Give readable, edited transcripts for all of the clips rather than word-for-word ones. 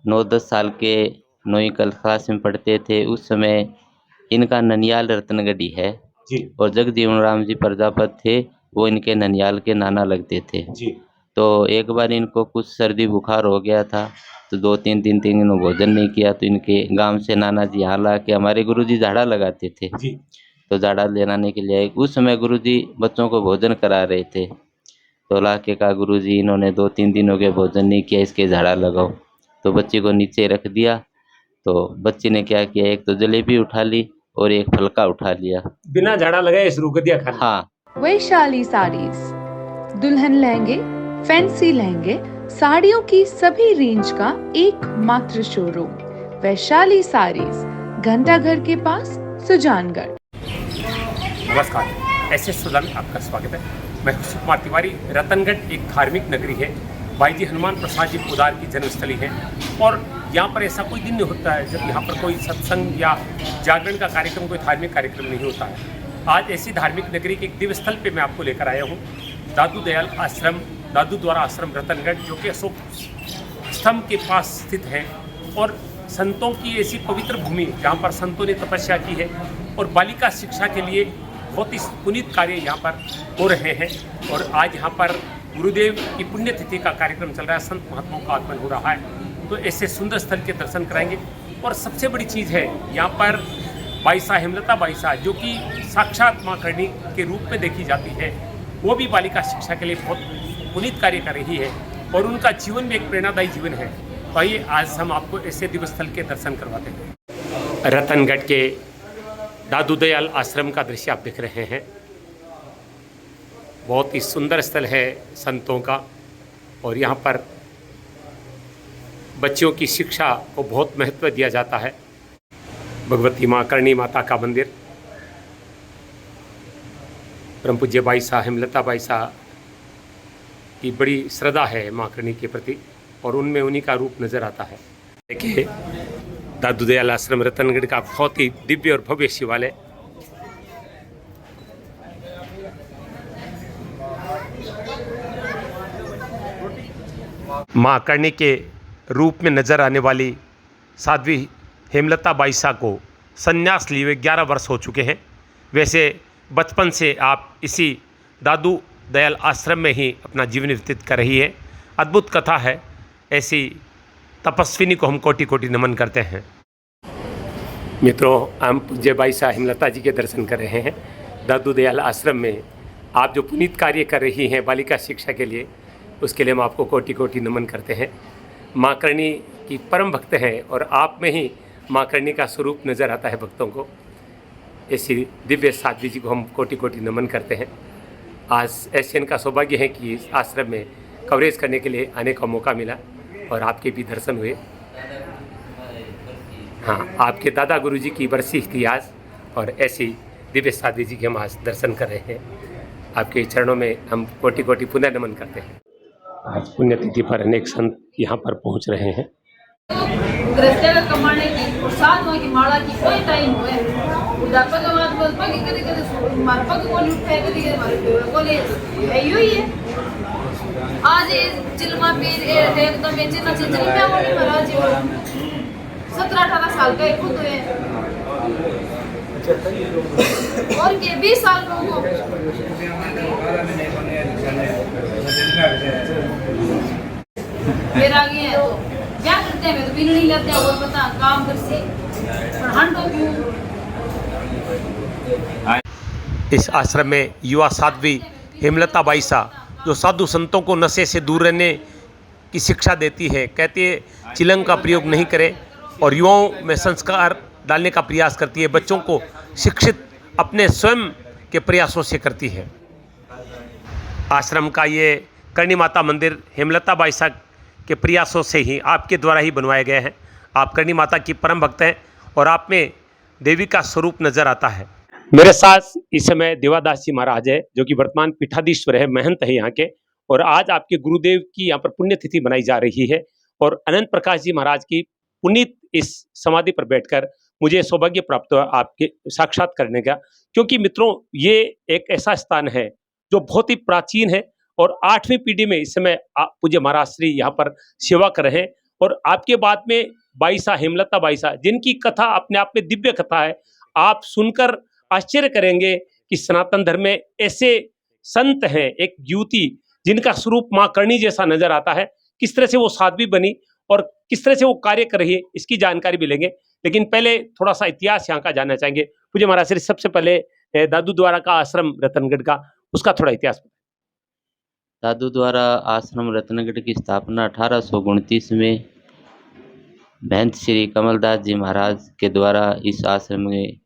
9-10 साल के 9वीं क्लास में पढ़ते थे, उस समय इनका ननियाल रतनगढ़ी है जी और जगजीवन राम जी प्रजापत थे, वो इनके ननियाल के नाना लगते थे। जी तो एक बार इनको कुछ सर्दी बुखार हो गया था, तो 2-3 दिन तक इन्होंने भोजन नहीं किया, तो इनके गांव से नाना जी यहाँ ला के हमारे गुरुजी झाड़ा लगाते थे, जी तो झाड़ा लेने के लिए आए। उस समय गुरुजी बच्चों को भोजन करा रहे थे, तो ला के कहा गुरुजी इन्होंने 2-3 दिन हो गए भोजन नहीं किया, इसके झाड़ा लगाओ। तो बच्चे को नीचे रख दिया, तो बच्चे ने क्या किया, एक तो जलेबी उठा ली और एक फलका उठा लिया। बिना झाड़ा लगाए शुरू कर दिया खाना। हाँ। वैशाली साड़ीज, दुल्हन लहंगे, फैंसी लहंगे, साड़ियों की सभी रेंज का एकमात्र शोरूम वैशाली साड़ीज, घंटाघर के पास, सुजानगढ़। नमस्कार, एसएस सदन में आपका स्वागत है। मैं खुशी कुमार तिवारी। रतनगढ़ एक धार्मिक नगरी है, भाई जी हनुमान प्रसाद जी पोदार की जन्मस्थली है और यहाँ पर ऐसा कोई दिन नहीं होता है जब यहाँ पर कोई सत्संग या जागरण का कार्यक्रम, कोई धार्मिक कार्यक्रम नहीं होता है। आज ऐसी धार्मिक नगरी के एक दिव्य स्थल पे मैं आपको लेकर आया हूँ, दादू दयाल आश्रम, दादू द्वारा आश्रम रतनगढ़, जो कि अशोक स्तंभ के पास स्थित है और संतों की ऐसी पवित्र भूमि जहाँ पर संतों ने तपस्या की है और बालिका शिक्षा के लिए बहुत ही पुनीत कार्य यहाँ पर हो रहे हैं। और आज यहाँ पर गुरुदेव की पुण्यतिथि का कार्यक्रम चल रहा है, संत महात्माओं का आगमन हो रहा है, तो ऐसे सुंदर स्थल के दर्शन कराएंगे। और सबसे बड़ी चीज़ है यहाँ पर बाईसा, हेमलता बाईसा, जो कि साक्षात माँ करणी के रूप में देखी जाती है, वो भी बालिका शिक्षा के लिए बहुत पुनीत कार्य कर रही है और उनका जीवन भी एक प्रेरणादायी जीवन है। तो आइए आज हम आपको ऐसे दिव्य स्थल के दर्शन करवाते हैं। रतनगढ़ के दादू दयाल आश्रम का दृश्य आप देख रहे हैं। बहुत ही सुंदर स्थल है संतों का और यहाँ पर बच्चों की शिक्षा को बहुत महत्व दिया जाता है। भगवती माँ करणी माता का मंदिर, परम पूज्य बाईसा, हेमलता बाईसा की बड़ी श्रद्धा है माँ करणी के प्रति और उनमें उन्हीं का रूप नजर आता है। देखिए दादू दयाल आश्रम रतनगढ़ का बहुत ही दिव्य और भव्य शिवालय। माँ करणी के रूप में नजर आने वाली साध्वी हेमलता बाईसा को संन्यास लिए हुए 11 वर्ष हो चुके हैं। वैसे बचपन से आप इसी दादू दयाल आश्रम में ही अपना जीवन व्यतीत कर रही है। अद्भुत कथा है, ऐसी तपस्विनी को हम कोटि कोटि नमन करते हैं। मित्रों, हम पूज्य बाईसा हेमलता जी के दर्शन कर रहे हैं। दादू दयाल आश्रम में आप जो पुनीत कार्य कर रही हैं बालिका शिक्षा के लिए, उसके लिए हम आपको कोटि कोटि नमन करते हैं। माँ करणी की परम भक्त हैं और आप में ही माँ करणी का स्वरूप नज़र आता है भक्तों को। ऐसी दिव्य साध्वी जी को हम कोटि कोटि नमन करते हैं। आज एशियन का सौभाग्य है कि इस आश्रम में कवरेज करने के लिए आने का मौका मिला और आपके भी दर्शन हुए। हाँ, आपके दादा गुरुजी की बरसी थी आज और ऐसी दिव्य साध्वी जी के हम आज दर्शन कर रहे हैं। आपके चरणों में हम कोटि कोटि पुनः नमन करते हैं। आज पुण्यतिथि पर अनेक संत यहाँ पर पहुँच रहे हैं। कमाने की और साधुओं की माला की कोई टाइम हुए उधर पग बात को पग कदे कदे मार पग को उठे कदे कदे मारे पेड़ को ले है ही है। आज चिलमा पीर एकदम बेचे ना चिल में वो नहीं महाराज जी 17-18 साल का एक खुद हुए और के 20 साल को मेरा आगे है तो क्या करते हैं, तो बिल नहीं लेते हैं और पता काम कर से हंडो क्यों। इस आश्रम में युवा साध्वी हेमलता बाईसा जो साधु संतों को नशे से दूर रहने की शिक्षा देती है, कहती है चिलंग का प्रयोग नहीं करें और युवाओं में संस्कार डालने का प्रयास करती है, बच्चों को शिक्षित अपने स्वयं के प्रयासों से करती है। आश्रम का ये करणी माता मंदिर हेमलता बाईसा के प्रयासों से ही आपके द्वारा ही बनवाए गए हैं। आप करणी माता की परम भक्त हैं और आप में देवी का स्वरूप नजर आता है। मेरे साथ इस समय देवादास जी महाराज है, जो कि वर्तमान पीठाधीश्वर है, महंत है यहाँ के, और आज आपके गुरुदेव की यहाँ पर पुण्यतिथि मनाई जा रही है और अनंत प्रकाश जी महाराज की पुनीत इस समाधि पर बैठकर मुझे सौभाग्य प्राप्त हुआ आपके साक्षात करने का। क्योंकि मित्रों, ये एक ऐसा स्थान है जो बहुत ही प्राचीन है और 8वीं पीढ़ी में इस समय पूज्य महाराज श्री यहाँ पर सेवा कर रहे हैं और आपके बाद में बाईसा हेमलता बाईसा, जिनकी कथा अपने आप में दिव्य कथा है। आप सुनकर आश्चर्य करेंगे कि सनातन धर्म में ऐसे संत हैं, एक युवती जिनका स्वरूप माँ करणी जैसा नजर आता है, किस तरह से वो साध्वी बनी और किस तरह से वो कार्य कर रही है, इसकी जानकारी भी लेंगे। लेकिन पहले थोड़ा सा इतिहास यहाँ का जानना चाहेंगे। पूज्य महाराज श्री, सबसे पहले दादू द्वारा का आश्रम रतनगढ़ का, उसका थोड़ा इतिहास। दादू द्वारा आश्रम रत्नगढ़ की स्थापना 1829 में महंत श्री कमलदास जी महाराज के द्वारा इस आश्रम में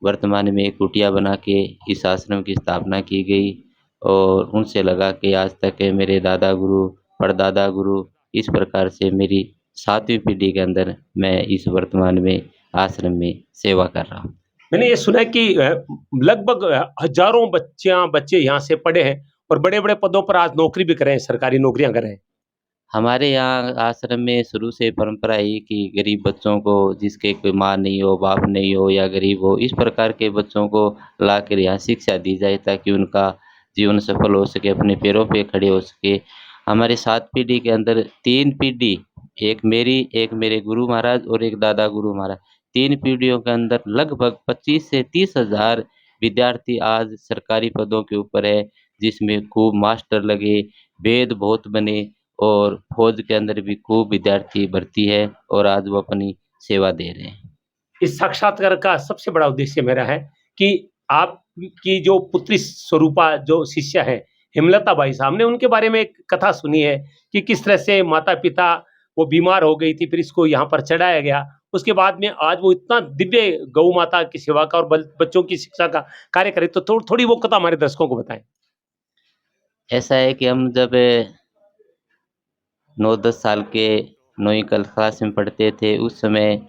वर्तमान में एक कुटिया बना के इस आश्रम की स्थापना की गई। और उनसे लगा कि आज तक मेरे दादा गुरु, परदादा गुरु, इस प्रकार से मेरी 7वीं पीढ़ी के अंदर मैं इस वर्तमान में आश्रम में सेवा कर रहा हूँ। मैंने ये सुना है कि लगभग हजारों बच्चे यहाँ से पढ़े हैं और बड़े बड़े पदों पर आज नौकरी भी कर रहे हैं, सरकारी नौकरियां कर रहे हैं। हमारे यहाँ आश्रम में शुरू से परंपरा है कि गरीब बच्चों को, जिसके कोई माँ नहीं हो, बाप नहीं हो या गरीब हो, इस प्रकार के बच्चों को लाकर यहाँ शिक्षा दी जाए ताकि उनका जीवन सफल हो सके, अपने पैरों पे खड़े हो सके। हमारे 7 पीढ़ी के अंदर 3 पीढ़ी, एक मेरी, एक मेरे गुरु महाराज और एक दादा गुरु महाराज, 3 पीढ़ियों के अंदर लगभग 25 से 30 हज़ार विद्यार्थी आज सरकारी पदों के ऊपर है, जिसमें खूब मास्टर लगे, वेद बहुत बने और फौज के अंदर भी खूब विद्यार्थी भर्ती है और आज वो अपनी सेवा दे रहे हैं। इस साक्षात्कार का सबसे बड़ा उद्देश्य मेरा है कि आपकी जो पुत्री स्वरूपा जो शिष्या है हेमलता बाई साहब ने, उनके बारे में एक कथा सुनी है कि किस तरह से माता पिता वो बीमार हो गई थी, फिर इसको यहाँ पर चढ़ाया गया, उसके बाद में आज वो इतना दिव्य गौ माता की सेवा का और बच्चों की शिक्षा का कार्य करे। तो थोड़ी वो कथा हमारे दर्शकों को बताएं। ऐसा है कि हम जब 9-10 साल के 9वीं क्लास में पढ़ते थे, उस समय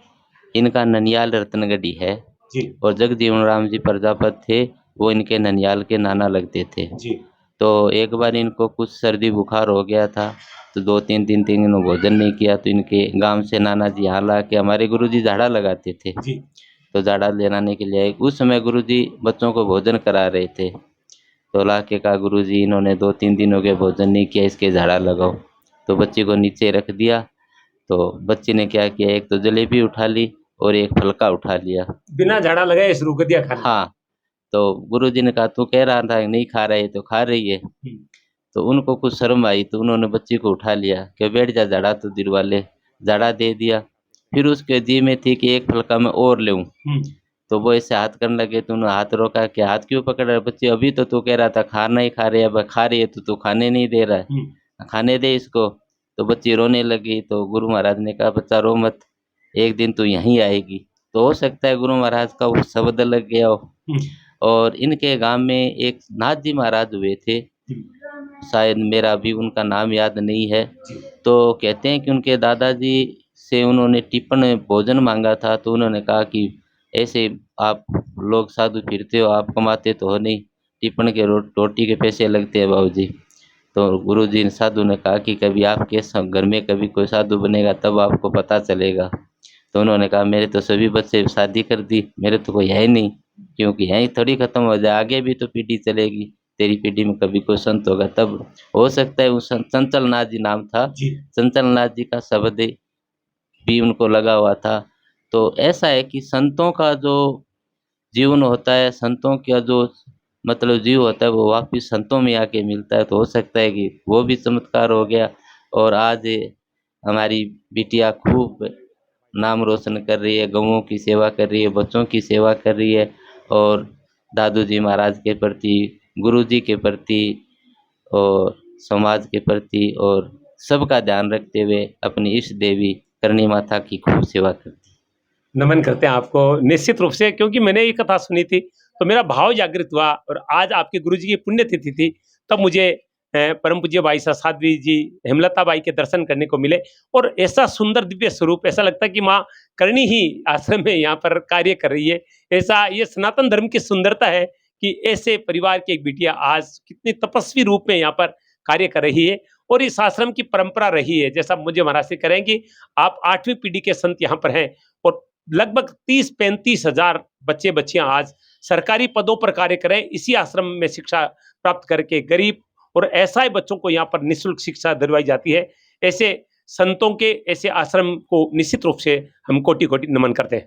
इनका ननियाल रत्नगढ़ी है जी और जगजीवन राम जी प्रजापत थे, वो इनके ननियाल के नाना लगते थे। जी तो एक बार इनको कुछ सर्दी बुखार हो गया था, तो 2-3 दिन तक इन्होंने भोजन नहीं किया, तो इनके गांव से नाना जी यहाँ ला के, हमारे गुरुजी झाड़ा लगाते थे, जी तो झाड़ा लेने के लिए आए। उस समय गुरुजी बच्चों को भोजन करा रहे थे, तो ला के कहा गुरुजी इन्होंने 2-3 दिन हो गए भोजन नहीं किया, इसके झाड़ा लगाओ। तो बच्चे को नीचे रख दिया, तो बच्चे ने क्या किया, एक तो जलेबी उठा ली और एक फलका उठा लिया। बिना झाड़ा लगाए शुरू कर दिया खाना। हाँ, तो गुरुजी ने कहा तू कह रहा था नहीं खा रहा है, तो खा रही है। तो उनको कुछ शर्म आई, तो उन्होंने बच्ची को उठा लिया कि बैठ जा, झाड़ा तो दिलवा ले, झाड़ा दे दिया। फिर उसके जी में थी कि एक फलका मैं और लूँ, तो वो ऐसे हाथ करने लगे, तो उन्होंने हाथ रोका कि हाथ क्यों पकड़ रहा है बच्चे, अभी तो तू कह रहा था खाना ही खा रही है, अब खा रही है तो तू खाने नहीं दे रहा है, खाने दे इसको। तो बच्ची रोने लगी, तो गुरु महाराज ने कहा बच्चा रो मत, एक दिन तू यहीं आएगी। तो हो सकता है गुरु महाराज का वो शब्द लग गया हो। और इनके गांव में एक नाथ जी महाराज हुए थे, शायद मेरा अभी उनका नाम याद नहीं है। तो कहते हैं कि उनके दादाजी से उन्होंने टिप्पण भोजन मांगा था, तो उन्होंने कहा कि ऐसे आप लोग साधु फिरते हो, आप कमाते तो हो नहीं, टिप्पण के रोटी के पैसे लगते हैं बाबूजी। तो गुरुजी ने साधु ने कहा कि कभी आपके घर में कभी कोई साधु बनेगा तब आपको पता चलेगा। तो उन्होंने कहा मेरे तो सभी बच्चे शादी कर दी, मेरे तो कोई है नहीं, क्योंकि यहीं थोड़ी खत्म हो जाए, आगे भी तो पीढ़ी चलेगी, तेरी पीढ़ी में कभी कोई संत होगा तब हो सकता है। उस चंचल नाथ जी नाम था, चंचल नाथ जी का शब्द भी उनको लगा हुआ था। तो ऐसा है कि संतों का जो जीवन होता है, संतों का जो मतलब जीव होता है, वो वापिस संतों में आके मिलता है। तो हो सकता है कि वो भी चमत्कार हो गया और आज हमारी बिटिया खूब नाम रोशन कर रही है, गौओं की सेवा कर रही है, बच्चों की सेवा कर रही है और दादू जी महाराज के प्रति, गुरु जी के प्रति और समाज के प्रति और सबका ध्यान रखते हुए अपनी इष्ट देवी करणी माता की खूब सेवा करती है। नमन करते हैं आपको निश्चित रूप से, क्योंकि मैंने ये कथा सुनी थी तो मेरा भाव जागृत हुआ और आज आपके गुरुजी की पुण्यतिथि थी, तब मुझे परम पूज्य भाई साध्वी जी हेमलता बाई के दर्शन करने को मिले और ऐसा सुंदर दिव्य स्वरूप, ऐसा लगता है कि माँ करणी ही आश्रम में यहाँ पर कार्य कर रही है। ऐसा ये सनातन धर्म की सुंदरता है कि ऐसे परिवार की एक बिटिया आज कितने तपस्वी रूप में यहाँ पर कार्य कर रही है और इस आश्रम की परंपरा रही है। जैसा मुझे महाराज से करें कि आप 8वीं पीढ़ी के संत यहाँ पर हैं और लगभग 30-35 हजार बच्चे बच्चियां आज सरकारी पदों पर कार्य करें, इसी आश्रम में शिक्षा प्राप्त करके गरीब और असहाय बच्चों को यहाँ पर निःशुल्क शिक्षा दिलवाई जाती है। ऐसे संतों के ऐसे आश्रम को निश्चित रूप से हम कोटि कोटि नमन करते हैं।